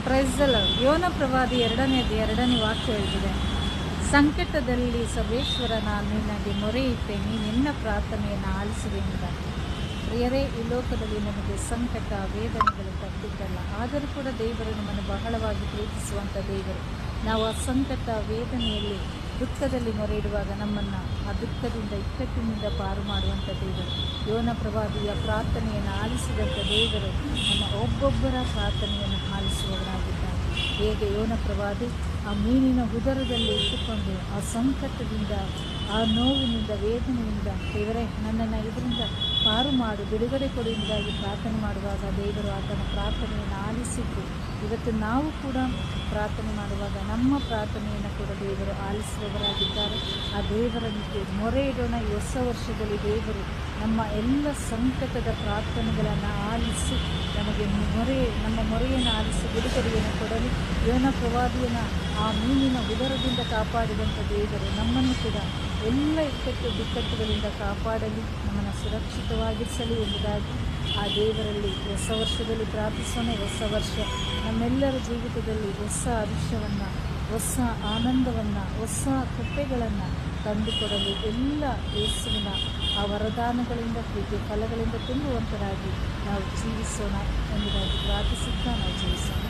ಪ್ರೈಸಲ್ಲ ಯೋನ ಪ್ರವಾದಿ 2ನೇ ವಾಕ್ಯ ಹೇಳ್ತಿದೆ, ಸಂಕಟದಲ್ಲಿ ಸರ್ವೇಶ್ವರ ನಾನು ನಿನಗೆ ಮೊರೆ ಇಟ್ಟೇನೆ, ನಿನ್ನ ಪ್ರಾರ್ಥನೆಯನ್ನು ಆಲಿಸುವೆ ಎಂದ. ಪ್ರಿಯರೇ, ಈ ಲೋಕದಲ್ಲಿ ನಮಗೆ ಸಂಕಟ ವೇದನೆಗಳು ತಪ್ಪಿದ್ದಲ್ಲ, ಆದರೂ ಕೂಡ ದೇವರು ನಮ್ಮನ್ನು ಬಹಳವಾಗಿ ಪ್ರೀತಿಸುವಂಥ ದೇವರು. ನಾವು ಆ ಸಂಕಟ ವೇದನೆಯಲ್ಲಿ ದುಃಖದಲ್ಲಿ ಮೊರೆ ಇಡುವಾಗ ನಮ್ಮನ್ನು ಆ ದುಃಖದಿಂದ ಇಕ್ಕಟ್ಟಿನಿಂದ ಪಾರು ಮಾಡುವಂಥ ದೇವರು. ಯೋನ ಪ್ರವಾದಿಯ ಪ್ರಾರ್ಥನೆಯನ್ನು ಆಲಿಸಿದಂಥ ದೇವರು ನಮ್ಮ ಒಬ್ಬೊಬ್ಬರ ಪ್ರಾರ್ಥನೆಯನ್ನು ಆಲಿಸುವವರಾಗಿದ್ದಾರೆ. ಹೇಗೆ ಯೋನ ಪ್ರವಾದಿ ಆ ಮೀನಿನ ಉದರದಲ್ಲಿ ಇಟ್ಟುಕೊಂಡು ಆ ಸಂಕಟದಿಂದ, ಆ ನೋವಿನಿಂದ, ವೇದನೆಯಿಂದ ದೇವರೇ ನನ್ನನ್ನು ಇದರಿಂದ ಪಾರು ಮಾಡು, ಬಿಡುಗಡೆ ಕೊಡುವುದಾಗಿ ಪ್ರಾರ್ಥನೆ ಮಾಡುವಾಗ ದೇವರು ಆತನ ಪ್ರಾರ್ಥನೆಯನ್ನು ಆಲಿಸಿದ್ದು, ಇವತ್ತು ನಾವು ಕೂಡ ಪ್ರಾರ್ಥನೆ ಮಾಡುವಾಗ ನಮ್ಮ ಪ್ರಾರ್ಥನೆಯನ್ನು ಕೂಡ ದೇವರು ಆಲಿಸುವವರಾಗಿದ್ದಾರೆ. ಆ ದೇವರನಿಗೆ ಮೊರೆ ಇಡೋಣ. ಈ ಹೊಸ ವರ್ಷದಲ್ಲಿ ದೇವರು ನಮ್ಮ ಎಲ್ಲ ಸಂಕಟದ ಪ್ರಾರ್ಥನೆಗಳನ್ನು ಆಲಿಸಿ ನಮಗೆ ನಮ್ಮ ಮೊರೆಯನ್ನು ಆಲಿಸಿ ಬಿಡುಗಡೆಯನ್ನು ಕೊಡಲು ಯೋನ ಪ್ರವಾದಿಯನ್ನು ಆ ಮೀನಿನ ಉದರದಿಂದ ಕಾಪಾಡಿದಂಥ ದೇವರು ನಮ್ಮನ್ನು ಕೂಡ ಎಲ್ಲ ಬಿಕ್ಕಟ್ಟುಗಳಿಂದ ಕಾಪಾಡಲಿ, ನಮ್ಮನ್ನು ಸುರಕ್ಷಿತವಾಗಿರಿಸಲಿ ಎಂಬುದಾಗಿ ಆ ದೇವರಲ್ಲಿ ಹೊಸ ವರ್ಷದಲ್ಲಿ ಪ್ರಾರ್ಥಿಸೋಣ. ಹೊಸ ವರ್ಷ ನಮ್ಮೆಲ್ಲರ ಜೀವಿತದಲ್ಲಿ ಹೊಸ ಹರ್ಷವನ್ನು, ಹೊಸ ಆನಂದವನ್ನು, ಹೊಸ ಕೃಪೆಗಳನ್ನು ತಂದುಕೊಡಲು ಎಲ್ಲ ಯೇಸುವಿನ ಆ ವರದಾನಗಳಿಂದ, ಪ್ರೀತಿ ಫಲಗಳಿಂದ ತುಂಬುವಂತರಾಗಿ ನಾವು ಜೀವಿಸೋಣ ಎಂಬುದಾಗಿ ಪ್ರಾರ್ಥಿಸುತ್ತಾ ನಾವು ಜೀವಿಸೋಣ.